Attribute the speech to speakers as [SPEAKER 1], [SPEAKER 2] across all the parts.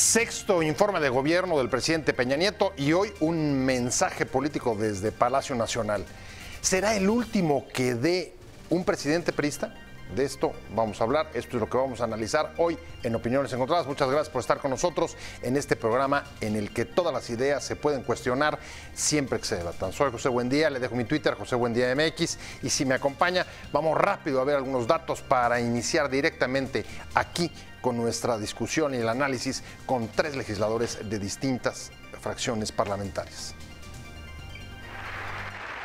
[SPEAKER 1] Sexto informe de gobierno del presidente Peña Nieto y hoy un mensaje político desde Palacio Nacional. ¿Será el último que dé un presidente priista? De esto vamos a hablar, esto es lo que vamos a analizar hoy en Opiniones Encontradas. Muchas gracias por estar con nosotros en este programa en el que todas las ideas se pueden cuestionar siempre que se debatan. Soy José Buendía, le dejo mi Twitter, José Buendía MX, y si me acompaña, vamos rápido a ver algunos datos para iniciar directamente aquí con nuestra discusión y el análisis con tres legisladores de distintas fracciones parlamentarias.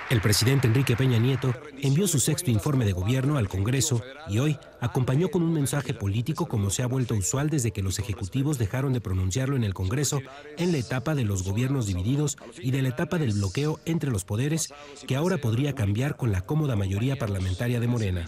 [SPEAKER 2] El presidente Enrique Peña Nieto envió su sexto informe de gobierno al Congreso y hoy acompañó con un mensaje político como se ha vuelto usual desde que los ejecutivos dejaron de pronunciarlo en el Congreso en la etapa de los gobiernos divididos y de la etapa del bloqueo entre los poderes, que ahora podría cambiar con la cómoda mayoría parlamentaria de Morena.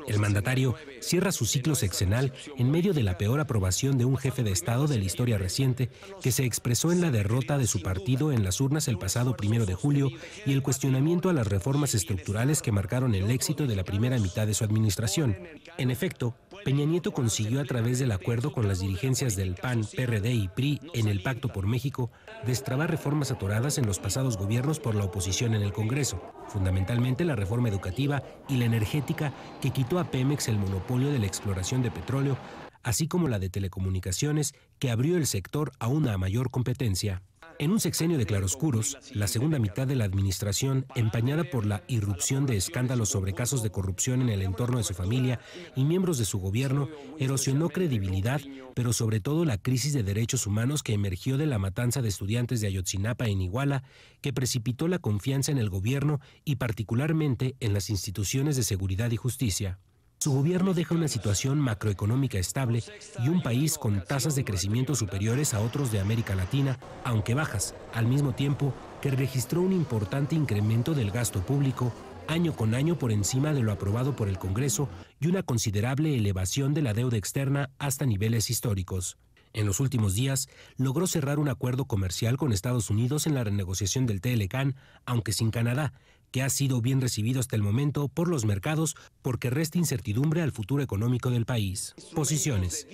[SPEAKER 2] El mandatario cierra su ciclo sexenal en medio de la peor aprobación de un jefe de Estado de la historia reciente, que se expresó en la derrota de su partido en las urnas el pasado 1 de julio y el cuestionamiento a las reformas estructurales que marcaron el éxito de la primera mitad de su administración. En efecto, Peña Nieto consiguió a través del acuerdo con las dirigencias del PAN, PRD y PRI en el Pacto por México destrabar reformas atoradas en los pasados gobiernos por la oposición en el Congreso, fundamentalmente la reforma educativa y la energética que quitó a Pemex el monopolio de la exploración de petróleo, así como la de telecomunicaciones que abrió el sector a una mayor competencia. En un sexenio de claroscuros, la segunda mitad de la administración, empañada por la irrupción de escándalos sobre casos de corrupción en el entorno de su familia y miembros de su gobierno, erosionó credibilidad, pero sobre todo la crisis de derechos humanos que emergió de la matanza de estudiantes de Ayotzinapa en Iguala, que precipitó la confianza en el gobierno y particularmente en las instituciones de seguridad y justicia. Su gobierno deja una situación macroeconómica estable y un país con tasas de crecimiento superiores a otros de América Latina, aunque bajas, al mismo tiempo que registró un importante incremento del gasto público, año con año por encima de lo aprobado por el Congreso, y una considerable elevación de la deuda externa hasta niveles históricos. En los últimos días, logró cerrar un acuerdo comercial con Estados Unidos en la renegociación del TLCAN, aunque sin Canadá, que ha sido bien recibido hasta el momento por los mercados porque resta incertidumbre al futuro económico del país. Posiciones.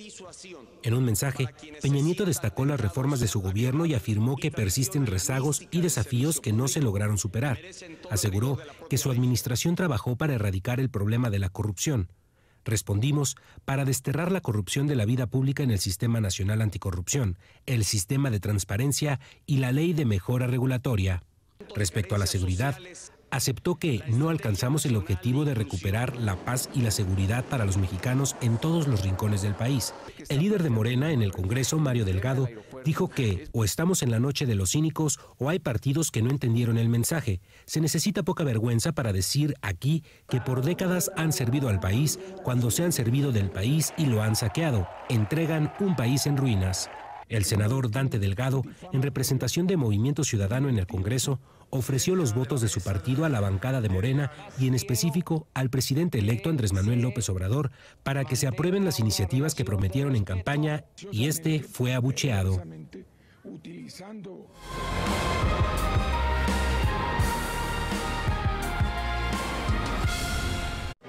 [SPEAKER 2] En un mensaje, Peña Nieto destacó las reformas de su gobierno y afirmó que persisten rezagos y desafíos que no se lograron superar. Aseguró que su administración trabajó para erradicar el problema de la corrupción. Respondimos para desterrar la corrupción de la vida pública en el Sistema Nacional Anticorrupción, el Sistema de Transparencia y la Ley de Mejora Regulatoria. Respecto a la seguridad, aceptó que no alcanzamos el objetivo de recuperar la paz y la seguridad para los mexicanos en todos los rincones del país. El líder de Morena en el Congreso, Mario Delgado, dijo que o estamos en la noche de los cínicos o hay partidos que no entendieron el mensaje. Se necesita poca vergüenza para decir aquí que por décadas han servido al país cuando se han servido del país y lo han saqueado. Entregan un país en ruinas. El senador Dante Delgado, en representación de Movimiento Ciudadano en el Congreso, ofreció los votos de su partido a la bancada de Morena y en específico al presidente electo Andrés Manuel López Obrador para que se aprueben las iniciativas que prometieron en campaña, y este fue abucheado.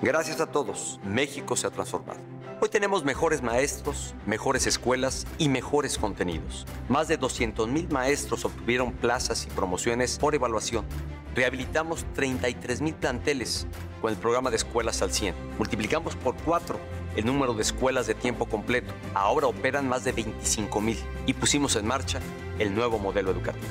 [SPEAKER 3] Gracias a todos, México se ha transformado. Hoy tenemos mejores maestros, mejores escuelas y mejores contenidos. Más de 200,000 maestros obtuvieron plazas y promociones por evaluación. Rehabilitamos 33,000 planteles con el programa de Escuelas al 100. Multiplicamos por 4 el número de escuelas de tiempo completo. Ahora operan más de 25,000 y pusimos en marcha el nuevo modelo educativo.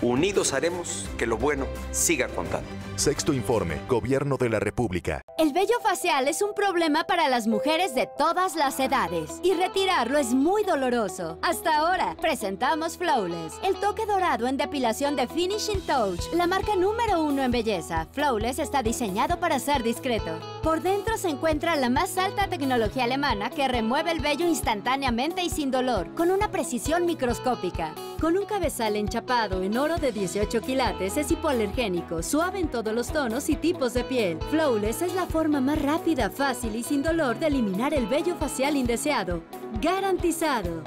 [SPEAKER 3] Unidos haremos que lo bueno siga contando.
[SPEAKER 4] Sexto informe, Gobierno de la República.
[SPEAKER 5] El vello facial es un problema para las mujeres de todas las edades y retirarlo es muy doloroso. Hasta ahora, presentamos Flawless, el toque dorado en depilación de Finishing Touch, la marca número 1 en belleza. Flawless está diseñado para ser discreto. Por dentro se encuentra la más alta tecnología alemana que remueve el vello instantáneamente y sin dolor, con una precisión microscópica. Con un cabezal enchapado en oro de 18 quilates, es hipoalergénico, suave en todos los tonos y tipos de piel. Flawless es la forma más rápida, fácil y sin dolor de eliminar el vello facial indeseado. ¡Garantizado!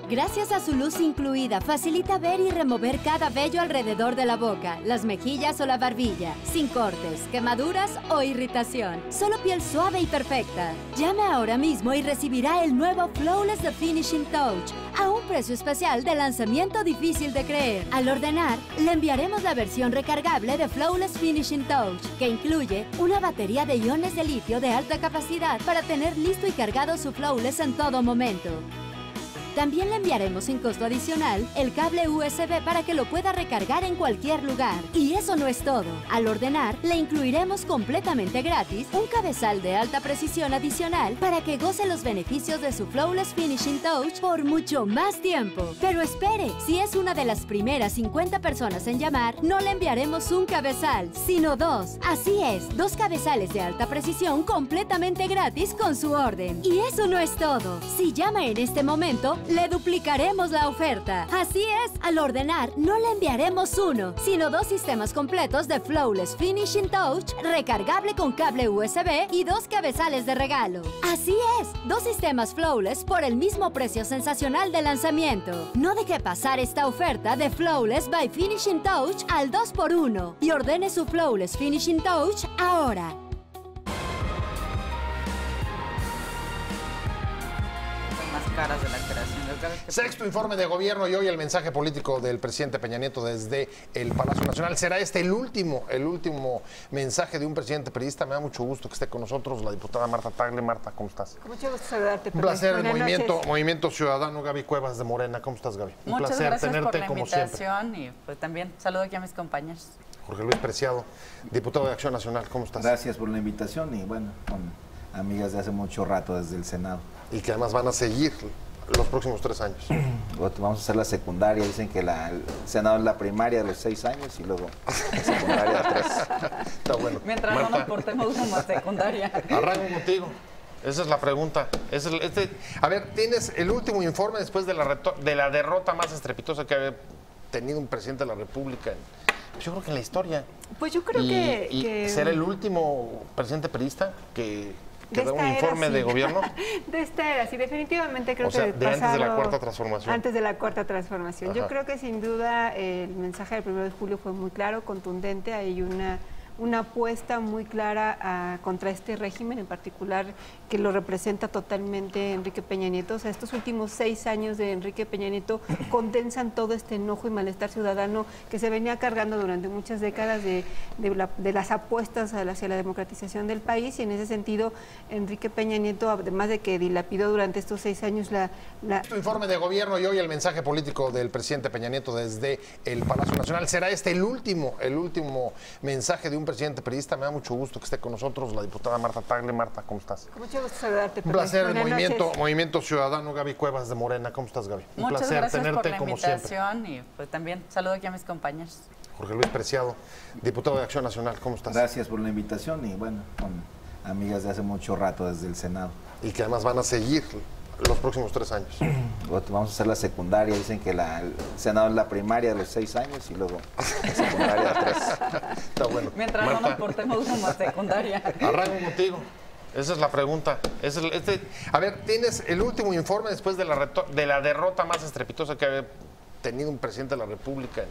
[SPEAKER 5] Gracias a su luz incluida, facilita ver y remover cada vello alrededor de la boca, las mejillas o la barbilla, sin cortes, quemaduras o irritación. Solo piel suave y perfecta. Llame ahora mismo y recibirá el nuevo Flawless The Finishing Touch a un precio especial de lanzamiento difícil de creer. Al ordenar, le enviaremos la versión recargable de Flawless Finishing Touch, que incluye una batería de iones de litio de alta capacidad para tener listo y cargado su Flawless en todo momento. También le enviaremos sin costo adicional el cable USB para que lo pueda recargar en cualquier lugar. Y eso no es todo. Al ordenar, le incluiremos completamente gratis un cabezal de alta precisión adicional para que goce los beneficios de su Flawless Finishing Touch por mucho más tiempo. Pero espere, si es una de las primeras 50 personas en llamar, no le enviaremos un cabezal, sino 2. Así es, 2 cabezales de alta precisión completamente gratis con su orden. Y eso no es todo. Si llama en este momento, le duplicaremos la oferta. Así es, al ordenar, no le enviaremos 1, sino 2 sistemas completos de Flawless Finishing Touch, recargable con cable USB y 2 cabezales de regalo. Así es, 2 sistemas Flawless por el mismo precio sensacional de lanzamiento. No deje pasar esta oferta de Flawless by Finishing Touch al 2x1 y ordene su Flawless Finishing Touch ahora.
[SPEAKER 6] Caras de la creación.
[SPEAKER 1] Sexto informe de gobierno y hoy el mensaje político del presidente Peña Nieto desde el Palacio Nacional. ¿Será este el último mensaje de un presidente periodista? Me da mucho gusto que esté con nosotros la diputada Marta Tagle. Marta, ¿cómo estás?
[SPEAKER 7] Con mucho gusto saludarte.
[SPEAKER 1] Un placer. Movimiento Ciudadano, Gaby Cuevas de Morena. ¿Cómo estás, Gaby? Un
[SPEAKER 6] Muchas
[SPEAKER 1] placer
[SPEAKER 6] gracias
[SPEAKER 1] tenerte
[SPEAKER 6] por la
[SPEAKER 1] como
[SPEAKER 6] invitación
[SPEAKER 1] siempre.
[SPEAKER 6] Y pues también saludo aquí a mis compañeros.
[SPEAKER 1] Jorge Luis Preciado, diputado de Acción Nacional. ¿Cómo estás?
[SPEAKER 8] Gracias por la invitación y bueno, con amigas de hace mucho rato desde el Senado.
[SPEAKER 1] Y que además van a seguir los próximos 3 años.
[SPEAKER 8] Vamos a hacer la secundaria, dicen que el Senado es la primaria de los 6 años y luego la secundaria de 3.
[SPEAKER 1] Está bueno.
[SPEAKER 6] Mientras
[SPEAKER 1] Marta,
[SPEAKER 6] no nos portemos como secundaria.
[SPEAKER 1] Arranco contigo. Esa es la pregunta. A ver, tienes el último informe después de la derrota más estrepitosa que ha tenido un presidente de la República yo creo que en la historia.
[SPEAKER 7] Pues yo creo que
[SPEAKER 1] ¿será el último presidente periodista que da un
[SPEAKER 7] era,
[SPEAKER 1] informe
[SPEAKER 7] sí.
[SPEAKER 1] de gobierno?
[SPEAKER 7] De esta era, sí, definitivamente creo
[SPEAKER 1] O sea,
[SPEAKER 7] que
[SPEAKER 1] de antes de la Cuarta Transformación.
[SPEAKER 7] Antes de la Cuarta Transformación.
[SPEAKER 1] Ajá.
[SPEAKER 7] Yo creo que sin duda el mensaje del 1 de julio fue muy claro, contundente. Hay una apuesta muy clara contra este régimen, en particular que lo representa totalmente Enrique Peña Nieto. O sea, estos últimos 6 años de Enrique Peña Nieto condensan todo este enojo y malestar ciudadano que se venía cargando durante muchas décadas de las apuestas hacia la democratización del país, y en ese sentido Enrique Peña Nieto, además de que dilapidó durante estos 6 años
[SPEAKER 1] Tu informe de gobierno y hoy el mensaje político del presidente Peña Nieto desde el Palacio Nacional. ¿Será este el último mensaje de un presidente periodista? Me da mucho gusto que esté con nosotros la diputada Marta Tagle. Marta, ¿cómo estás?
[SPEAKER 7] Con mucho gusto saludarte.
[SPEAKER 1] Un placer.
[SPEAKER 7] Buenas
[SPEAKER 1] Movimiento Ciudadano, Gaby Cuevas de Morena. ¿Cómo estás, Gaby? Un
[SPEAKER 6] Muchas
[SPEAKER 1] placer
[SPEAKER 6] gracias
[SPEAKER 1] tenerte
[SPEAKER 6] por la
[SPEAKER 1] como
[SPEAKER 6] invitación
[SPEAKER 1] siempre.
[SPEAKER 6] Y pues también saludo aquí a mis compañeros.
[SPEAKER 1] Jorge Luis Preciado, diputado de Acción Nacional. ¿Cómo estás?
[SPEAKER 8] Gracias por la invitación y bueno, con amigas de hace mucho rato desde el Senado.
[SPEAKER 1] Y que además van a seguir los próximos 3 años.
[SPEAKER 8] Vamos a hacer la secundaria, dicen que el Senado es la primaria de los 6 años y luego la secundaria de 3.
[SPEAKER 1] Está bueno.
[SPEAKER 6] Mientras
[SPEAKER 1] Marta,
[SPEAKER 6] no nos portemos como secundaria.
[SPEAKER 1] Arranco contigo. Esa es la pregunta. A ver, tienes el último informe después de la derrota más estrepitosa que ha tenido un presidente de la República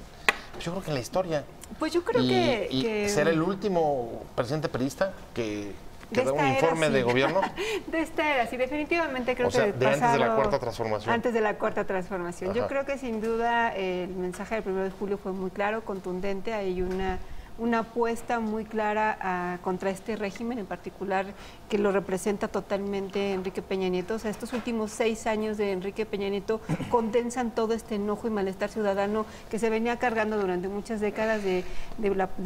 [SPEAKER 1] yo creo que en la historia.
[SPEAKER 7] Pues yo creo que
[SPEAKER 1] ¿será el último presidente periodista que da un
[SPEAKER 7] era,
[SPEAKER 1] informe
[SPEAKER 7] sí.
[SPEAKER 1] de gobierno?
[SPEAKER 7] De esta era, sí, definitivamente creo
[SPEAKER 1] O sea,
[SPEAKER 7] que
[SPEAKER 1] de antes de la Cuarta Transformación.
[SPEAKER 7] Antes de la Cuarta Transformación.
[SPEAKER 1] Ajá.
[SPEAKER 7] Yo creo que sin duda el mensaje del 1 de julio fue muy claro, contundente. Hay una apuesta muy clara contra este régimen, en particular que lo representa totalmente Enrique Peña Nieto. O sea, estos últimos 6 años de Enrique Peña Nieto condensan todo este enojo y malestar ciudadano que se venía cargando durante muchas décadas de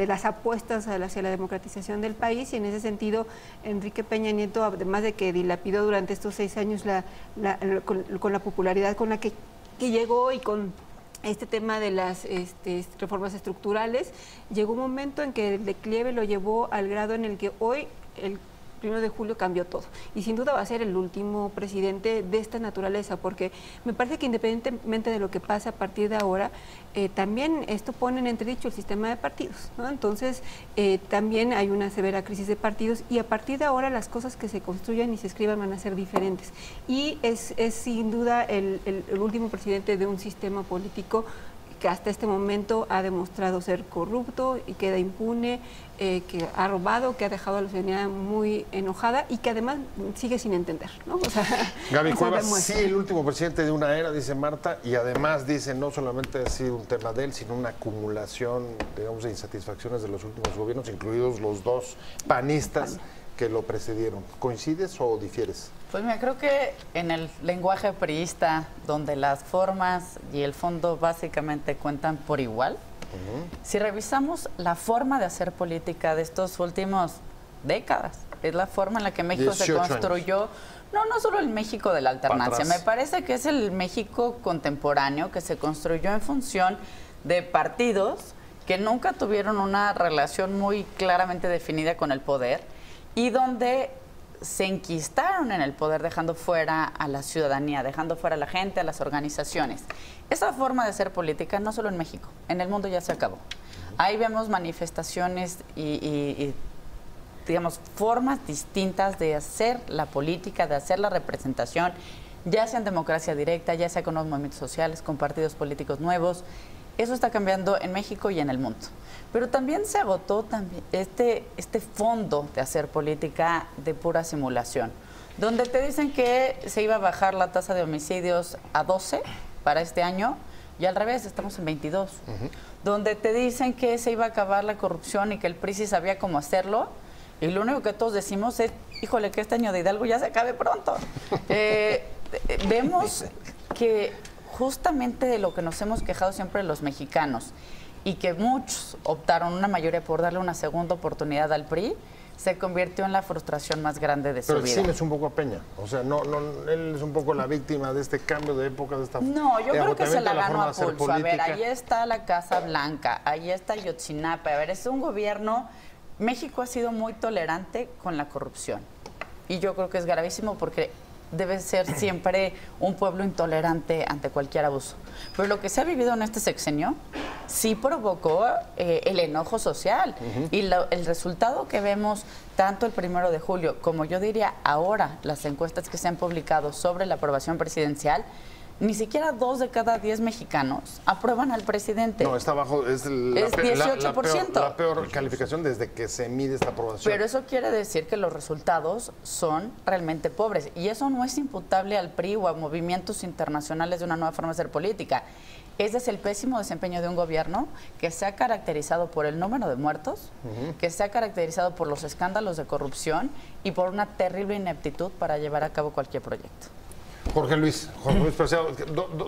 [SPEAKER 7] las apuestas hacia la democratización del país, y en ese sentido Enrique Peña Nieto, además de que dilapidó durante estos 6 años con la popularidad con la que llegó y con este tema de las reformas estructurales, llegó un momento en que el declive lo llevó al grado en el que hoy 1 de julio cambió todo. Y sin duda va a ser el último presidente de esta naturaleza, porque me parece que independientemente de lo que pase a partir de ahora, también esto pone en entredicho el sistema de partidos, ¿no? Entonces, también hay una severa crisis de partidos y a partir de ahora las cosas que se construyan y se escriban van a ser diferentes. Y es sin duda el último presidente de un sistema político que hasta este momento ha demostrado ser corrupto y queda impune, que ha robado, que ha dejado a la ciudadanía muy enojada y que además sigue sin entender, ¿no? O sea,
[SPEAKER 1] Gaby Cuevas, sí, el último presidente de una era, dice Marta, y además dice, no solamente ha sido un tema de él, sino una acumulación, digamos, de insatisfacciones de los últimos gobiernos, incluidos los dos panistas que lo precedieron. ¿Coincides o difieres?
[SPEAKER 6] Pues mira, creo que en el lenguaje priista, donde las formas y el fondo básicamente cuentan por igual, si revisamos la forma de hacer política de estos últimos décadas, es la forma en la que México se construyó, no solo el México de la alternancia, me parece que es el México contemporáneo que se construyó en función de partidos que nunca tuvieron una relación muy claramente definida con el poder y donde se enquistaron en el poder dejando fuera a la ciudadanía, dejando fuera a la gente, a las organizaciones. Esa forma de hacer política no solo en México, en el mundo ya se acabó. Ahí vemos manifestaciones y digamos, formas distintas de hacer la política, de hacer la representación, ya sea en democracia directa, ya sea con los movimientos sociales, con partidos políticos nuevos. Eso está cambiando en México y en el mundo. Pero también se agotó este fondo de hacer política de pura simulación, donde te dicen que se iba a bajar la tasa de homicidios a 12 para este año y al revés, estamos en 22. Donde te dicen que se iba a acabar la corrupción y que el PRI sí sabía cómo hacerlo y lo único que todos decimos es, híjole, que este año de Hidalgo ya se acabe pronto. Vemos que justamente de lo que nos hemos quejado siempre los mexicanos y que muchos optaron una mayoría por darle una segunda oportunidad al PRI, se convirtió en la frustración más grande de su vida.
[SPEAKER 1] Pero sí es un poco a Peña, o sea, él es un poco la víctima de este cambio de época, de esta
[SPEAKER 6] No, yo creo que se la ganó a pulso. A ver, ahí está la Casa Blanca, ahí está Ayotzinapa, a ver, es un gobierno, México ha sido muy tolerante con la corrupción y yo creo que es gravísimo porque debe ser siempre un pueblo intolerante ante cualquier abuso. Pero lo que se ha vivido en este sexenio sí provocó el enojo social y el resultado que vemos tanto el 1 de julio como yo diría ahora las encuestas que se han publicado sobre la aprobación presidencial, ni siquiera 2 de cada 10 mexicanos aprueban al presidente.
[SPEAKER 1] No, está bajo, es
[SPEAKER 6] 18%.
[SPEAKER 1] La peor calificación desde que se mide esta aprobación.
[SPEAKER 6] Pero eso quiere decir que los resultados son realmente pobres. Y eso no es imputable al PRI o a movimientos internacionales de una nueva forma de hacer política. Ese es el pésimo desempeño de un gobierno que se ha caracterizado por el número de muertos, que se ha caracterizado por los escándalos de corrupción y por una terrible ineptitud para llevar a cabo cualquier proyecto.
[SPEAKER 1] Jorge Luis Preciado,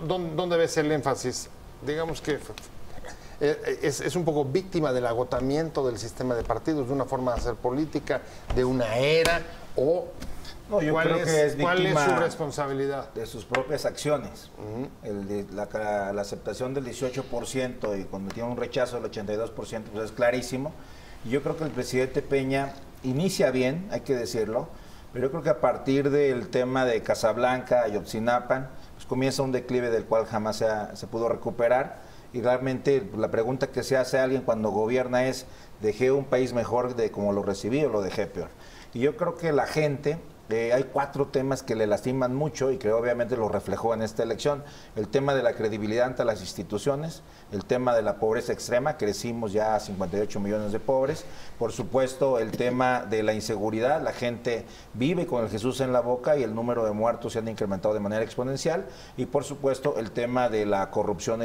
[SPEAKER 1] ¿dónde ves el énfasis? Digamos que es un poco víctima del agotamiento del sistema de partidos, de una forma de hacer política, de una era, o
[SPEAKER 8] no, yo creo que es
[SPEAKER 1] ¿cuál es
[SPEAKER 8] víctima
[SPEAKER 1] su responsabilidad?
[SPEAKER 8] De sus propias acciones. La aceptación del 18% y cuando tiene un rechazo del 82%, pues es clarísimo. Y yo creo que el presidente Peña inicia bien, hay que decirlo, pero yo creo que a partir del tema de Casablanca y Ayotzinapa, pues comienza un declive del cual jamás se pudo recuperar. Y realmente la pregunta que se hace a alguien cuando gobierna es, ¿dejé un país mejor de como lo recibí o lo dejé peor? Y yo creo que la gente, hay 4 temas que le lastiman mucho y que obviamente lo reflejó en esta elección. El tema de la credibilidad ante las instituciones, el tema de la pobreza extrema, crecimos ya a 58 millones de pobres. Por supuesto, el tema de la inseguridad, la gente vive con el Jesús en la boca y el número de muertos se han incrementado de manera exponencial. Y por supuesto, el tema de la corrupción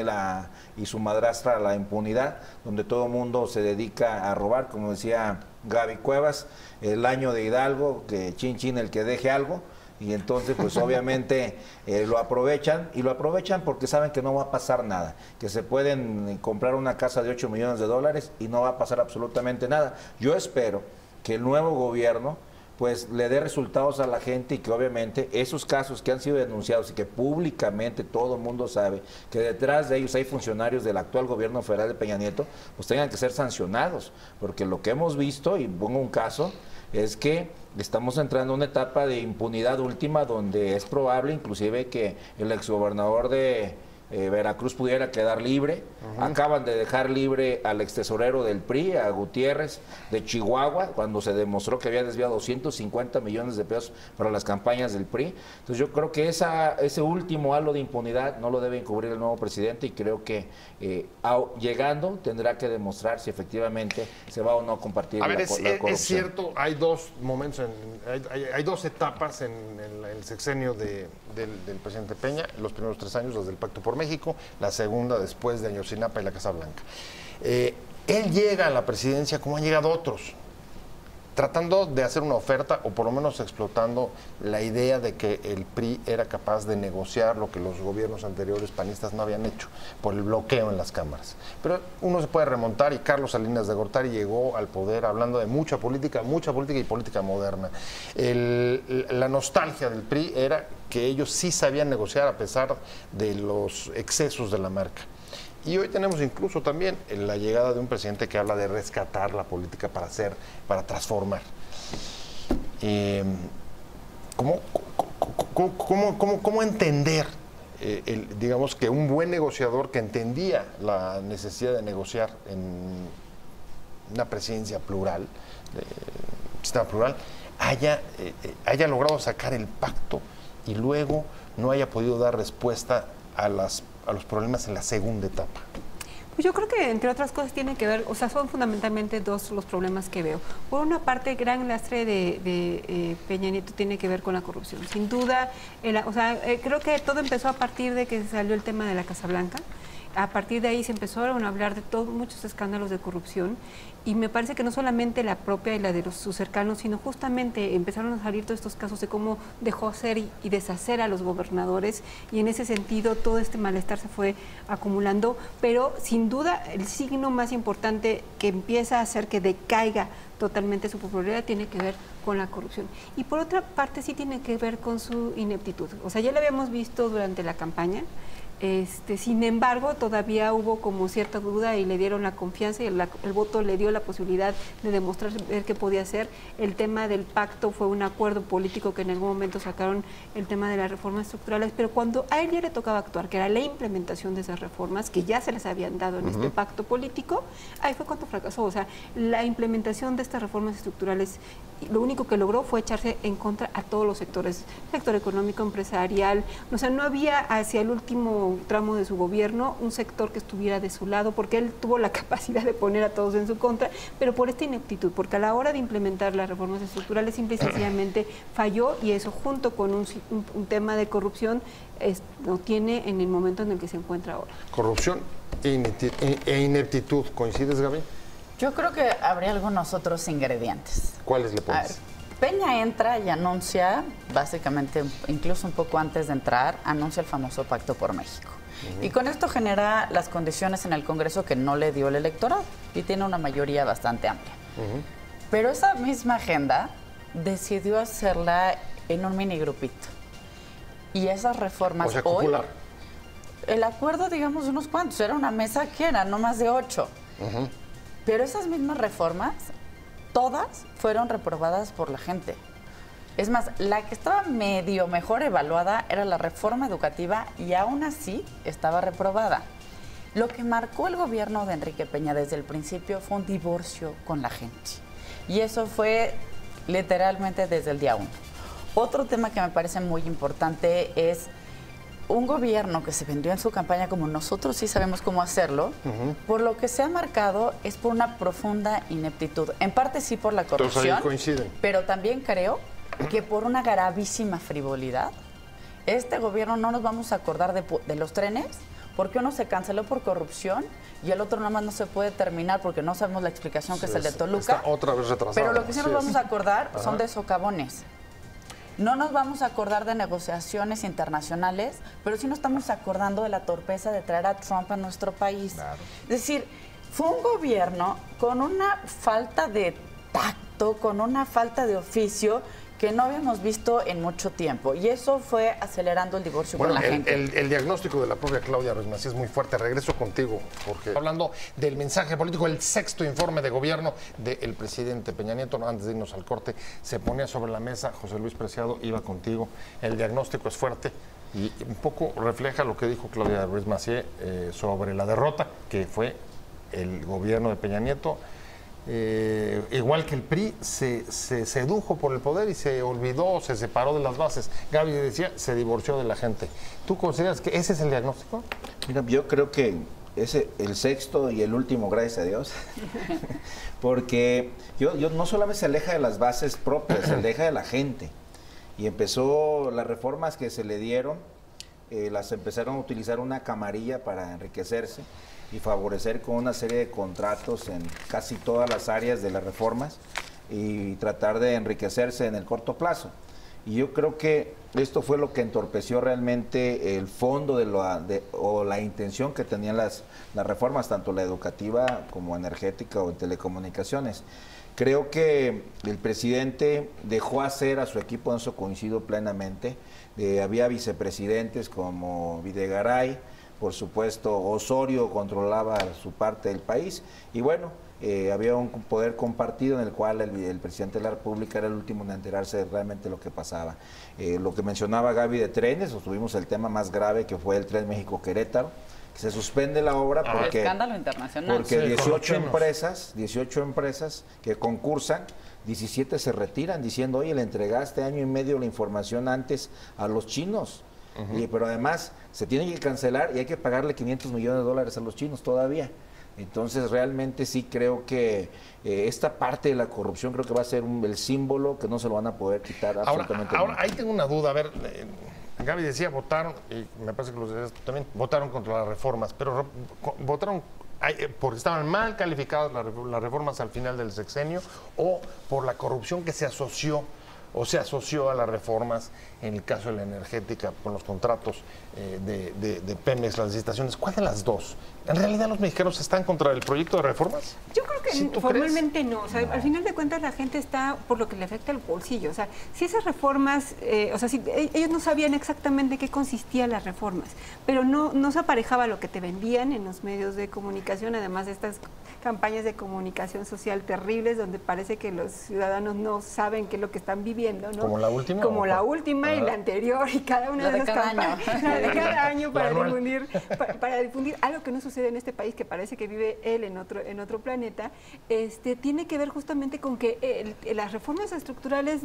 [SPEAKER 8] y su madrastra, la impunidad, donde todo el mundo se dedica a robar, como decía Gaby Cuevas, el año de Hidalgo, que chin chin el que deje algo, y entonces pues obviamente lo aprovechan, y lo aprovechan porque saben que no va a pasar nada, que se pueden comprar una casa de 8 millones de dólares y no va a pasar absolutamente nada. Yo espero que el nuevo gobierno pues le dé resultados a la gente y que obviamente esos casos que han sido denunciados y que públicamente todo el mundo sabe que detrás de ellos hay funcionarios del actual gobierno federal de Peña Nieto, pues tengan que ser sancionados, porque lo que hemos visto, y pongo un caso, es que estamos entrando en una etapa de impunidad última donde es probable inclusive que el exgobernador de Veracruz pudiera quedar libre. Acaban de dejar libre al extesorero del PRI, a Gutiérrez, de Chihuahua, cuando se demostró que había desviado 250 millones de pesos para las campañas del PRI. Entonces yo creo que ese último halo de impunidad no lo debe encubrir el nuevo presidente, y creo que llegando tendrá que demostrar si efectivamente se va o no a compartir la corrupción.
[SPEAKER 1] Es cierto, hay dos momentos, hay dos etapas en el sexenio del presidente Peña: los primeros 3 años, los del Pacto por México, la segunda después de Ayotzinapa y la Casa Blanca. Él llega a la presidencia como han llegado otros, tratando de hacer una oferta, o por lo menos explotando la idea de que el PRI era capaz de negociar lo que los gobiernos anteriores panistas no habían hecho, por el bloqueo en las cámaras. Pero uno se puede remontar, y Carlos Salinas de Gortari llegó al poder hablando de mucha política y política moderna. La nostalgia del PRI era que ellos sí sabían negociar a pesar de los excesos de la marca. Y hoy tenemos incluso también la llegada de un presidente que habla de rescatar la política para transformar. ¿Cómo entender, digamos, que un buen negociador que entendía la necesidad de negociar en una presidencia plural, sistema plural, haya logrado sacar el pacto y luego no haya podido dar respuesta a los problemas en la segunda etapa?
[SPEAKER 7] Pues yo creo que, entre otras cosas, tiene que ver, o sea, son fundamentalmente dos los problemas que veo. Por una parte, el gran lastre de Peña Nieto tiene que ver con la corrupción. Sin duda, creo que todo empezó a partir de que salió el tema de la Casa Blanca. A partir de ahí se empezaron a hablar de muchos escándalos de corrupción, y me parece que no solamente la propia y la de sus cercanos, sino justamente empezaron a salir todos estos casos de cómo dejó hacer y deshacer a los gobernadores, y en ese sentido todo este malestar se fue acumulando. Pero sin duda el signo más importante que empieza a hacer que decaiga totalmente su popularidad tiene que ver con la corrupción. Y por otra parte sí tiene que ver con su ineptitud. O sea, ya lo habíamos visto durante la campaña. Sin embargo, todavía hubo como cierta duda, y le dieron la confianza, y el voto le dio la posibilidad de demostrar, ver qué podía hacer. El tema del pacto fue un acuerdo político que en algún momento sacaron el tema de las reformas estructurales, pero cuando a él ya le tocaba actuar, que era la implementación de esas reformas que ya se les habían dado en este pacto político, ahí fue cuando fracasó. O sea, la implementación de estas reformas estructurales, lo único que logró fue echarse en contra a todos los sectores, sector económico, empresarial. O sea, no había hacia el último tramo de su gobierno un sector que estuviera de su lado, porque él tuvo la capacidad de poner a todos en su contra, pero por esta ineptitud, porque a la hora de implementar las reformas estructurales simple y sencillamente falló, y eso, junto con un tema de corrupción, lo tiene en el momento en el que se encuentra ahora.
[SPEAKER 1] Corrupción e ineptitud, ¿coincides, Gaby?
[SPEAKER 6] Yo creo que habría algunos otros ingredientes.
[SPEAKER 1] ¿Cuáles le pones?
[SPEAKER 6] Peña entra y anuncia, básicamente, incluso un poco antes de entrar, anuncia el famoso Pacto por México. Y con esto genera las condiciones en el Congreso que no le dio el electorado, y tiene una mayoría bastante amplia. Pero esa misma agenda decidió hacerla en un mini grupito. Y esas reformas,
[SPEAKER 1] o sea, popular.
[SPEAKER 6] El acuerdo, digamos, unos cuantos, era una mesa que era, no más de 8. Pero esas mismas reformas, todas fueron reprobadas por la gente. Es más, la que estaba medio mejor evaluada era la reforma educativa, y aún así estaba reprobada. Lo que marcó el gobierno de Enrique Peña desde el principio fue un divorcio con la gente. Y eso fue literalmente desde el día 1. Otro tema que me parece muy importante es un gobierno que se vendió en su campaña como nosotros sí sabemos cómo hacerlo, por lo que se ha marcado es por una profunda ineptitud. En parte sí por la corrupción, pero también creo que por una gravísima frivolidad. Este gobierno no nos vamos a acordar de los trenes, porque uno se canceló por corrupción y el otro nada más no se puede terminar porque no sabemos la explicación, que es el de Toluca.
[SPEAKER 1] Está otra vez retrasado.
[SPEAKER 6] Pero lo que sí nos vamos a acordar son de socavones. No nos vamos a acordar de negociaciones internacionales, pero sí nos estamos acordando de la torpeza de traer a Trump a nuestro país. Claro. Es decir, fue un gobierno con una falta de tacto, con una falta de oficio, que no habíamos visto en mucho tiempo. Y eso fue acelerando el divorcio con la gente.
[SPEAKER 1] El diagnóstico de la propia Claudia Ruiz Massieu es muy fuerte. Regreso contigo, Jorge. Hablando del mensaje político, el sexto informe de gobierno del presidente Peña Nieto. Antes de irnos al corte, se ponía sobre la mesa, José Luis Preciado, iba contigo. El diagnóstico es fuerte y un poco refleja lo que dijo Claudia Ruiz Massieu sobre la derrota que fue el gobierno de Peña Nieto. Igual que el PRI, se sedujo por el poder y se olvidó, se separó de las bases. Gaby decía, se divorció de la gente. ¿Tú consideras que ese es el diagnóstico?
[SPEAKER 8] Mira, yo creo que es el sexto y el último, gracias a Dios, porque yo no solamente se aleja de las bases propias, se aleja de la gente. Y empezó las reformas que se le dieron, las empezaron a utilizar una camarilla para enriquecerse y favorecer con una serie de contratos en casi todas las áreas de las reformas y tratar de enriquecerse en el corto plazo. Y yo creo que esto fue lo que entorpeció realmente el fondo o la intención que tenían las reformas, tanto la educativa como energética o en telecomunicaciones. Creo que el presidente dejó hacer a su equipo, en eso coincido plenamente. Había vicepresidentes como Videgaray, por supuesto Osorio controlaba su parte del país y bueno, había un poder compartido en el cual el presidente de la República era el último en enterarse de realmente lo que pasaba. Lo que mencionaba Gaby de trenes, tuvimos el tema más grave que fue el Tren México-Querétaro, que se suspende la obra porque,
[SPEAKER 6] escándalo internacional.
[SPEAKER 8] porque
[SPEAKER 6] sí,
[SPEAKER 8] 18 empresas que concursan, 17 se retiran diciendo, oye, le entregaste año y medio la información antes a los chinos. Pero además se tiene que cancelar y hay que pagarle $500 millones a los chinos todavía. Entonces realmente sí creo que esta parte de la corrupción creo que va a ser el símbolo que no se lo van a poder quitar absolutamente.
[SPEAKER 1] Ahora ahí tengo una duda. A ver, Gaby decía, votaron, y me parece que los demás también, votaron contra las reformas, pero votaron porque estaban mal calificadas las reformas al final del sexenio o por la corrupción que se asoció a las reformas en el caso de la energética con los contratos de Pemex, las licitaciones. ¿Cuál de las dos? ¿En realidad los mexicanos están contra el proyecto de reformas?
[SPEAKER 7] Yo creo que
[SPEAKER 1] ¿Sí,
[SPEAKER 7] formalmente no. O sea, al final de cuentas la gente está por lo que le afecta al bolsillo. O sea, si esas reformas, si ellos no sabían exactamente qué consistían las reformas, pero no se aparejaba lo que te vendían en los medios de comunicación, además de estas campañas de comunicación social terribles donde parece que los ciudadanos no saben qué es lo que están viviendo, ¿no?
[SPEAKER 1] ¿Como la última?
[SPEAKER 7] Como la última y la anterior y cada una de esas campañas. La de cada año para difundir algo que no sucede en este país, que parece que vive él en otro planeta, tiene que ver justamente con que las reformas estructurales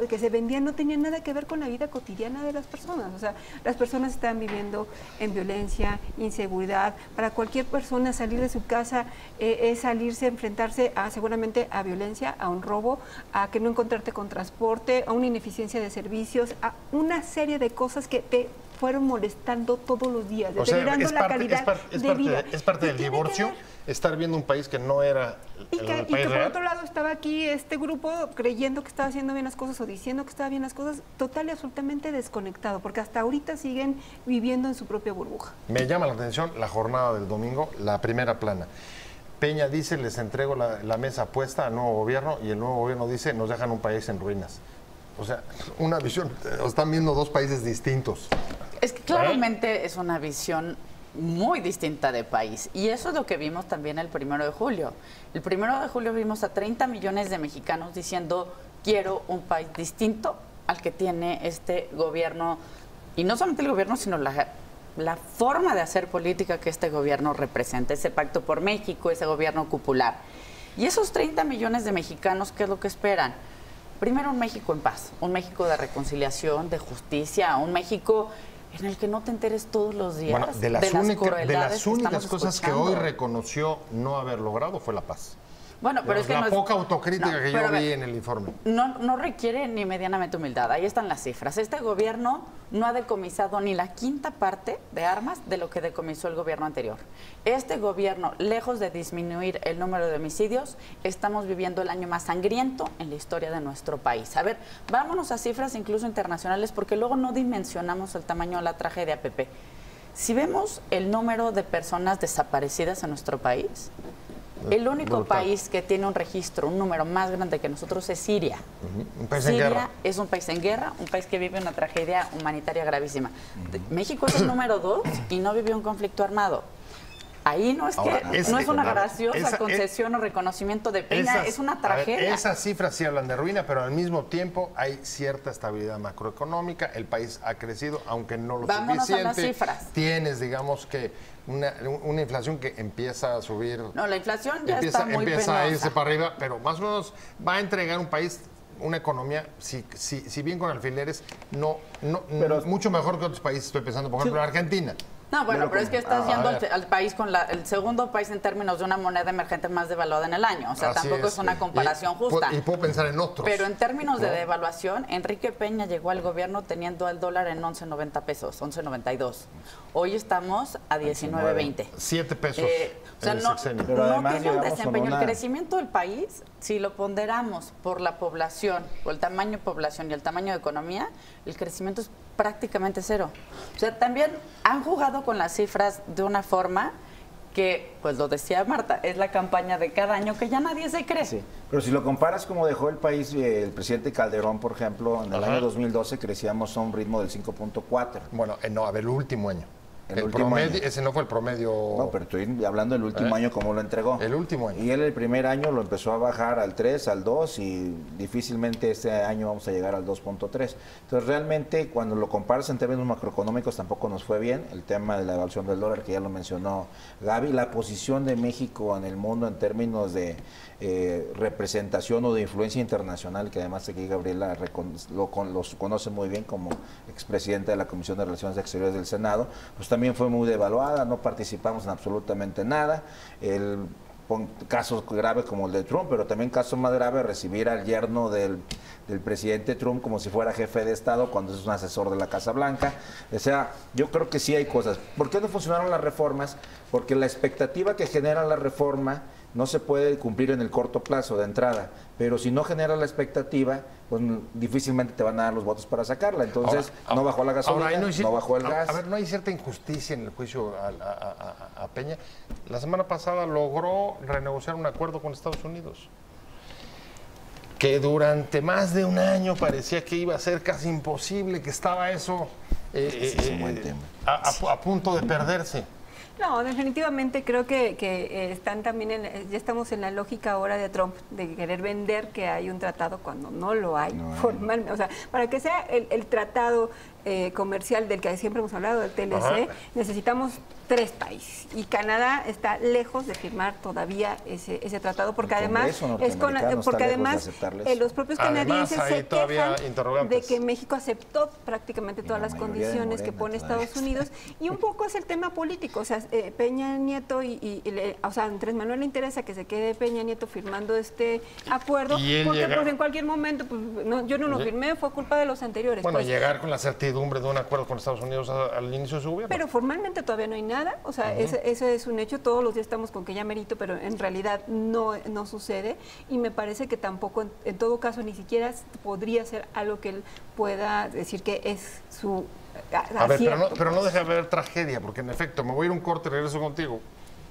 [SPEAKER 7] que se vendían no tenían nada que ver con la vida cotidiana de las personas. O sea, las personas están viviendo en violencia, inseguridad. Para cualquier persona salir de su casa es salirse, enfrentarse seguramente a violencia, a un robo, a que no encontrarte con transporte, a una ineficiencia de servicios, a una serie de cosas que te fueron molestando todos los días, deteriorando la calidad de vida.
[SPEAKER 1] Es parte del divorcio, estar viendo un país que no era el país
[SPEAKER 7] y que por
[SPEAKER 1] real.
[SPEAKER 7] otro lado estaba aquí este grupo creyendo que estaba haciendo bien las cosas o diciendo que estaba bien las cosas, total y absolutamente desconectado, porque hasta ahorita siguen viviendo en su propia burbuja.
[SPEAKER 1] Me llama la atención la jornada del domingo, la primera plana. Peña dice, les entrego la mesa puesta al nuevo gobierno, y el nuevo gobierno dice, nos dejan un país en ruinas. O sea, una visión, están viendo dos países distintos.
[SPEAKER 6] Es que claramente es una visión muy distinta de país. Y eso es lo que vimos también el 1 de julio. El 1 de julio vimos a 30 millones de mexicanos diciendo, quiero un país distinto al que tiene este gobierno. Y no solamente el gobierno, sino la forma de hacer política que este gobierno representa, ese pacto por México, ese gobierno popular. Y esos 30 millones de mexicanos, ¿qué es lo que esperan? Primero, un México en paz, un México de reconciliación, de justicia, un México en el que no te enteres todos los días
[SPEAKER 1] de las únicas cosas que hoy reconoció no haber logrado fue la paz.
[SPEAKER 6] Bueno, pero es que
[SPEAKER 1] la poca autocrítica que yo vi en el informe.
[SPEAKER 6] No requiere ni medianamente humildad. Ahí están las cifras. Este gobierno no ha decomisado ni la quinta parte de armas de lo que decomisó el gobierno anterior. Este gobierno, lejos de disminuir el número de homicidios, estamos viviendo el año más sangriento en la historia de nuestro país. A ver, vámonos a cifras incluso internacionales, porque luego no dimensionamos el tamaño de la tragedia, Pepe. Si vemos el número de personas desaparecidas en nuestro país, El único
[SPEAKER 1] brutal.
[SPEAKER 6] país que tiene un registro, un número más grande que nosotros es Siria.
[SPEAKER 1] Un país en
[SPEAKER 6] Siria
[SPEAKER 1] guerra.
[SPEAKER 6] es un país en guerra, un país que vive una tragedia humanitaria gravísima. México es el número 2 y no vivió un conflicto armado. Ahí no es que
[SPEAKER 1] Ahora,
[SPEAKER 6] no es una graciosa
[SPEAKER 1] esa-
[SPEAKER 6] concesión o reconocimiento de Peña, es una tragedia.
[SPEAKER 1] Esas cifras sí hablan de ruina, pero al mismo tiempo hay cierta estabilidad macroeconómica. El país ha crecido, aunque no lo
[SPEAKER 6] Vámonos a
[SPEAKER 1] suficiente.
[SPEAKER 6] las cifras.
[SPEAKER 1] Tienes, digamos que una inflación que empieza a subir.
[SPEAKER 6] No, la inflación ya está muy
[SPEAKER 1] empieza a irse
[SPEAKER 6] penosa.
[SPEAKER 1] para arriba, pero más o menos va a entregar un país una economía, si bien con alfileres, pero mucho mejor que otros países. Estoy pensando, por ejemplo, en Argentina.
[SPEAKER 6] No, bueno, pero es que estás yendo
[SPEAKER 1] ver.
[SPEAKER 6] al país con el segundo país en términos de una moneda emergente más devaluada en el año. O sea,
[SPEAKER 1] Así
[SPEAKER 6] tampoco es una comparación justa.
[SPEAKER 1] Y puedo pensar en otros.
[SPEAKER 6] Pero en términos de devaluación, Enrique Peña llegó al gobierno teniendo el dólar en 11.90 pesos, 11.92. Hoy estamos a 19.20.
[SPEAKER 1] 7 pesos.
[SPEAKER 6] O sea,
[SPEAKER 1] el
[SPEAKER 6] no,
[SPEAKER 1] sexenio.
[SPEAKER 8] Pero
[SPEAKER 6] no
[SPEAKER 8] además
[SPEAKER 6] tiene un
[SPEAKER 8] llegamos con
[SPEAKER 6] desempeño.
[SPEAKER 8] una-
[SPEAKER 6] El crecimiento del país, si lo ponderamos por la población, por el tamaño de población y el tamaño de economía, el crecimiento es prácticamente cero. O sea, también han jugado con las cifras de una forma que, pues lo decía Marta, es la campaña de cada año que ya nadie se cree.
[SPEAKER 8] Sí, pero si lo comparas como dejó el país el presidente Calderón, por ejemplo, en el año 2012 crecíamos a un ritmo del 5.4.
[SPEAKER 1] Bueno, no, a ver, el último año.
[SPEAKER 8] El
[SPEAKER 1] El
[SPEAKER 8] último
[SPEAKER 1] promedio,
[SPEAKER 8] año.
[SPEAKER 1] ese no fue el promedio.
[SPEAKER 8] No, pero estoy hablando del último año, cómo lo entregó.
[SPEAKER 1] El último año.
[SPEAKER 8] Y él el primer año lo empezó a bajar al 3, al 2 y difícilmente este año vamos a llegar al 2.3. Entonces realmente cuando lo comparas en términos macroeconómicos tampoco nos fue bien. El tema de la evaluación del dólar, que ya lo mencionó Gaby, la posición de México en el mundo en términos de representación o de influencia internacional, que además aquí Gabriela los conoce muy bien como expresidenta de la Comisión de Relaciones Exteriores del Senado, pues también fue muy devaluada, no participamos en absolutamente nada. Casos graves como el de Trump, pero también casos más graves, recibir al yerno del presidente Trump como si fuera jefe de Estado cuando es un asesor de la Casa Blanca. O sea, yo creo que sí hay cosas. ¿Por qué no funcionaron las reformas? Porque la expectativa que genera la reforma no se puede cumplir en el corto plazo de entrada, pero si no genera la expectativa, pues difícilmente te van a dar los votos para sacarla. Entonces, no bajó la gasolina,
[SPEAKER 1] ahora,
[SPEAKER 8] no bajó el gas.
[SPEAKER 1] A ver, ¿no hay cierta injusticia en el juicio a Peña? La semana pasada logró renegociar un acuerdo con Estados Unidos, que durante más de un año parecía que iba a ser casi imposible, que estaba eso
[SPEAKER 8] es un buen tema.
[SPEAKER 1] a punto de perderse.
[SPEAKER 7] No, definitivamente creo que están también ya estamos en la lógica ahora de Trump de querer vender que hay un tratado cuando no lo hay formalmente. O sea, para que sea el tratado comercial del que siempre hemos hablado, del TLC, necesitamos 3 países. Y Canadá está lejos de firmar todavía ese tratado, porque además los propios canadienses
[SPEAKER 1] hay
[SPEAKER 7] se
[SPEAKER 1] todavía
[SPEAKER 7] quejan
[SPEAKER 1] interrogantes
[SPEAKER 7] de que México aceptó prácticamente todas las condiciones que pone Estados Unidos, y un poco es el tema político. O sea, Peña Nieto o sea, Andrés Manuel le interesa que se quede Peña Nieto firmando este acuerdo, porque pues en cualquier momento, pues, yo no lo firmé, fue culpa de los anteriores.
[SPEAKER 1] Bueno,
[SPEAKER 7] pues,
[SPEAKER 1] llegar con la certidumbre de un acuerdo con Estados Unidos al inicio de su gobierno.
[SPEAKER 7] pero formalmente todavía no hay nada, o sea, ese es un hecho. Todos los días estamos con que ya merito, pero en realidad no sucede, y me parece que tampoco, en todo caso, ni siquiera podría ser algo que él pueda decir que es su
[SPEAKER 1] A ver,
[SPEAKER 7] acierto.
[SPEAKER 1] pero no deja de haber tragedia, porque en efecto, me voy a ir un corte y regreso contigo.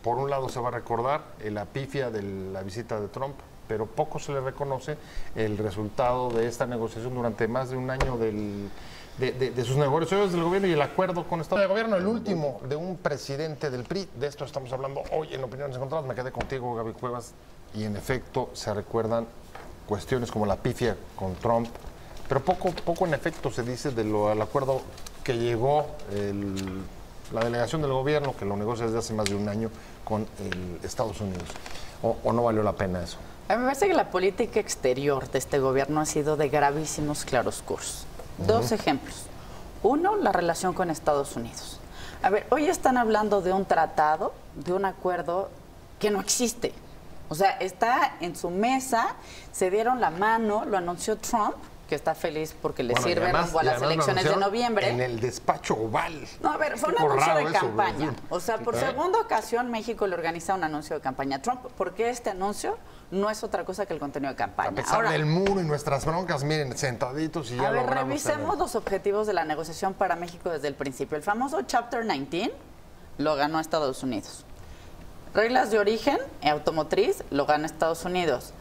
[SPEAKER 1] Por un lado se va a recordar la pifia de la visita de Trump, pero poco se le reconoce el resultado de esta negociación durante más de un año de sus negociaciones del gobierno y el acuerdo con Estados Unidos. El gobierno, el último de un presidente del PRI, de esto estamos hablando hoy en Opiniones Encontradas. Me quedé contigo, Gaby Cuevas, y en efecto se recuerdan cuestiones como la pifia con Trump, pero poco en efecto se dice al acuerdo que llegó la delegación del gobierno, que lo negocia desde hace más de un año con Estados Unidos. ¿O no valió la pena eso?
[SPEAKER 6] A mí me parece que la política exterior de este gobierno ha sido de gravísimos claroscuros. 2 ejemplos. Uno, la relación con Estados Unidos. A ver, hoy están hablando de un tratado, de un acuerdo que no existe. O sea, está en su mesa, se dieron la mano, lo anunció Trump, que está feliz porque le sirve rumbo a las elecciones de noviembre.
[SPEAKER 1] En el despacho oval.
[SPEAKER 6] No, a ver, fue un anuncio de campaña. O sea, por segunda ocasión México le organiza un anuncio de campaña a Trump, porque este anuncio no es otra cosa que el contenido de campaña.
[SPEAKER 1] A pesar del muro y nuestras broncas, miren, sentaditos y ya logramos.
[SPEAKER 6] A ver, revisemos los objetivos de la negociación para México desde el principio. El famoso Chapter 19 lo ganó Estados Unidos. Reglas de origen automotriz lo gana Estados Unidos.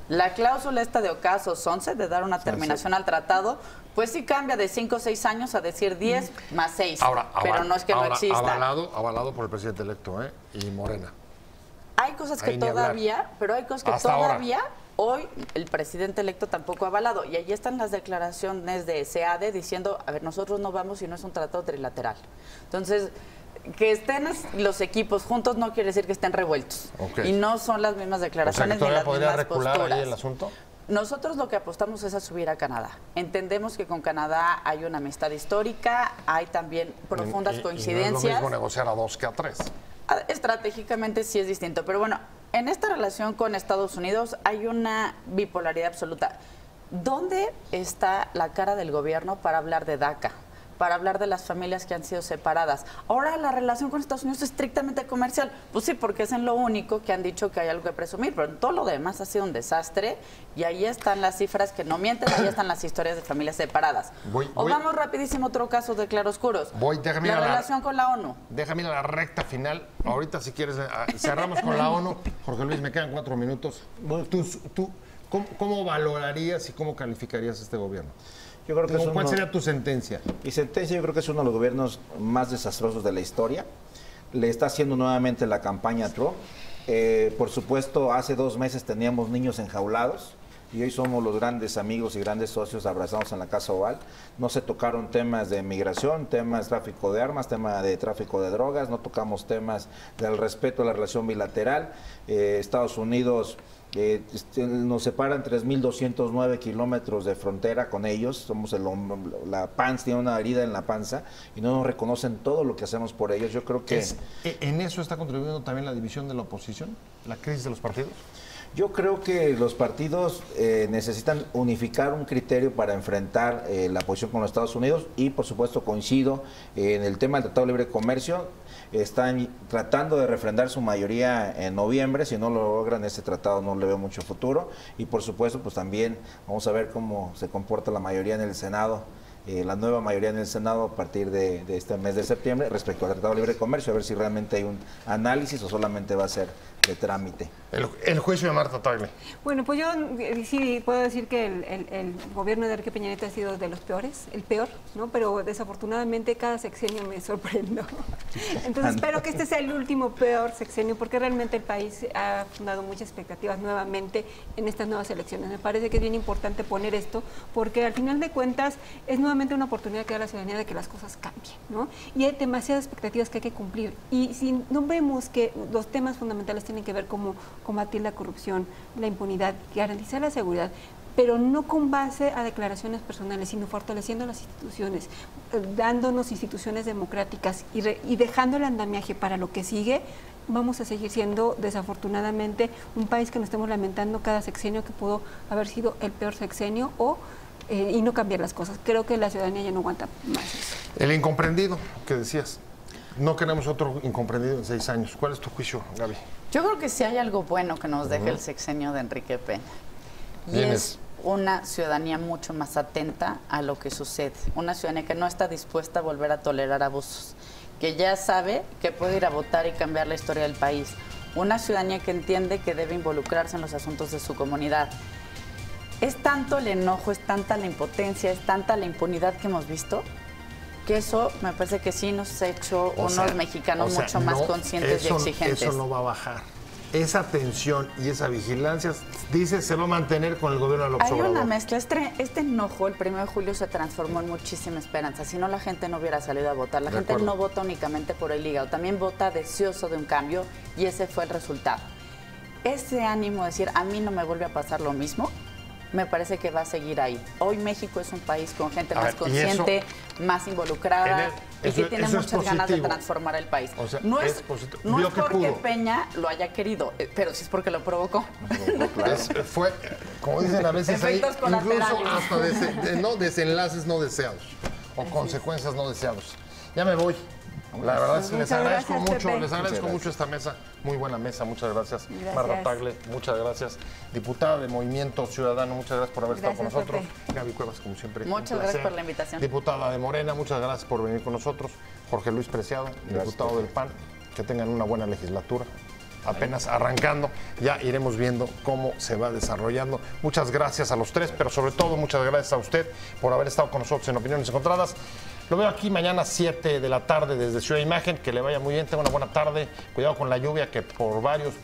[SPEAKER 6] La cláusula esta de ocaso 11 de dar una terminación al tratado, pues sí cambia de 5 o 6 años a decir 10 más 6. Pero no es que no exista.
[SPEAKER 1] Avalado por el presidente electo, y Morena.
[SPEAKER 6] Hay cosas que todavía, pero hay cosas que todavía hoy el presidente electo tampoco ha avalado. Y ahí están las declaraciones de SEADE diciendo, a ver, nosotros no vamos si no es un tratado trilateral. Entonces, que estén los equipos juntos no quiere decir que estén revueltos. Okay. Y no son las mismas declaraciones ni las mismas recular posturas. Ahí el asunto? Nosotros lo que apostamos es a subir a Canadá. Entendemos que con Canadá hay una amistad histórica, hay también profundas coincidencias.
[SPEAKER 1] No es lo mismo negociar a 2 que a 3.
[SPEAKER 6] Estratégicamente sí es distinto, pero bueno, en esta relación con Estados Unidos hay una bipolaridad absoluta. ¿Dónde está la cara del gobierno para hablar de DACA? Para hablar de las familias que han sido separadas. Ahora la relación con Estados Unidos es estrictamente comercial. Pues sí, porque es en lo único que han dicho que hay algo que presumir, pero en todo lo demás ha sido un desastre y ahí están las cifras que no mienten, ahí están las historias de familias separadas. Vamos rapidísimo otro caso de claroscuros. La relación con la ONU.
[SPEAKER 1] Déjame ir a la recta final. Ahorita si quieres cerramos con la ONU. Jorge Luis, me quedan 4 minutos. ¿Tú cómo valorarías y cómo calificarías este gobierno?
[SPEAKER 8] Yo creo que
[SPEAKER 1] ¿Cuál sería tu sentencia?
[SPEAKER 8] Mi sentencia, yo creo que es uno de los gobiernos más desastrosos de la historia. Le está haciendo nuevamente la campaña Trump. Por supuesto, hace 2 meses teníamos niños enjaulados y hoy somos los grandes amigos y grandes socios abrazados en la Casa Oval. No se tocaron temas de migración, temas de tráfico de armas, tema de tráfico de drogas, no tocamos temas del respeto a la relación bilateral. Estados Unidos... nos separan 3.209 kilómetros de frontera con ellos, somos la panza, tiene una herida en la panza y no nos reconocen todo lo que hacemos por ellos. Yo creo que...
[SPEAKER 1] ¿En eso está contribuyendo también la división de la oposición, la crisis de los partidos?
[SPEAKER 8] Yo creo que los partidos necesitan unificar un criterio para enfrentar la posición con los Estados Unidos y, por supuesto, coincido en el tema del Tratado de Libre Comercio. Están tratando de refrendar su mayoría en noviembre. Si no lo logran, este tratado no le veo mucho futuro. Y, por supuesto, pues también vamos a ver cómo se comporta la mayoría en el Senado. La nueva mayoría en el Senado a partir de este mes de septiembre respecto al Tratado de Libre Comercio, a ver si realmente hay un análisis o solamente va a ser de trámite.
[SPEAKER 1] El juicio de Marta Tagle.
[SPEAKER 7] Bueno, pues yo sí puedo decir que el gobierno de Enrique Peña Nieto ha sido de los peores, el peor, ¿no? Pero desafortunadamente cada sexenio me sorprendo. Entonces espero que este sea el último peor sexenio, porque realmente el país ha fundado muchas expectativas nuevamente en estas nuevas elecciones. Me parece que es bien importante poner esto, porque al final de cuentas es nuevamente una oportunidad que da la ciudadanía de que las cosas cambien, ¿no? Y hay demasiadas expectativas que hay que cumplir. Y si no vemos que los temas fundamentales tienen que ver como combatir la corrupción, la impunidad, garantizar la seguridad, pero no con base a declaraciones personales, sino fortaleciendo las instituciones, dándonos instituciones democráticas y dejando el andamiaje para lo que sigue, vamos a seguir siendo, desafortunadamente, un país que nos estemos lamentando cada sexenio que pudo haber sido el peor sexenio y no cambiar las cosas. Creo que la ciudadanía ya no aguanta más eso.
[SPEAKER 1] El incomprendido, que decías. No queremos otro incomprendido en 6 años. ¿Cuál es tu juicio, Gaby?
[SPEAKER 6] Yo creo que sí hay algo bueno que nos deja el sexenio de Enrique Peña. Y es una ciudadanía mucho más atenta a lo que sucede. Una ciudadanía que no está dispuesta a volver a tolerar abusos. Que ya sabe que puede ir a votar y cambiar la historia del país. Una ciudadanía que entiende que debe involucrarse en los asuntos de su comunidad. Es tanto el enojo, es tanta la impotencia, es tanta la impunidad que hemos visto, que eso me parece que sí nos ha hecho unos mexicanos mucho más conscientes y exigentes.
[SPEAKER 1] Eso no va a bajar. Esa tensión y esa vigilancia, dice, se va a mantener con el gobierno de López Obrador.
[SPEAKER 6] Hay una mezcla. Este enojo, el 1 de julio, se transformó en muchísima esperanza. Si no, la gente no hubiera salido a votar. La gente no vota únicamente por el hígado, también vota deseoso de un cambio y ese fue el resultado. Ese ánimo de decir, a mí no me vuelve a pasar lo mismo, me parece que va a seguir ahí. Hoy México es un país con gente más consciente, más involucrada y que tiene muchas ganas de transformar el país.
[SPEAKER 1] O sea,
[SPEAKER 6] no es porque Peña lo haya querido, pero sí es porque lo provocó.
[SPEAKER 1] Fue, como dicen a veces ahí, incluso hasta desenlaces no deseados o consecuencias no deseadas. Ya me voy. La verdad es que les agradezco mucho esta mesa, muy buena mesa, muchas gracias. Marta Tagle, muchas gracias. Diputada de Movimiento Ciudadano, muchas gracias por haber estado con nosotros. Gaby Cuevas, como siempre.
[SPEAKER 6] Muchas gracias por la invitación.
[SPEAKER 1] Diputada de Morena, muchas gracias por venir con nosotros. Jorge Luis Preciado, diputado del PAN, que tengan una buena legislatura. apenas arrancando. Ya iremos viendo cómo se va desarrollando. Muchas gracias a los tres, pero sobre todo muchas gracias a usted por haber estado con nosotros en Opiniones Encontradas. Lo veo aquí mañana 7 de la tarde desde Ciudad Imagen. Que le vaya muy bien, tenga una buena tarde. Cuidado con la lluvia que por varios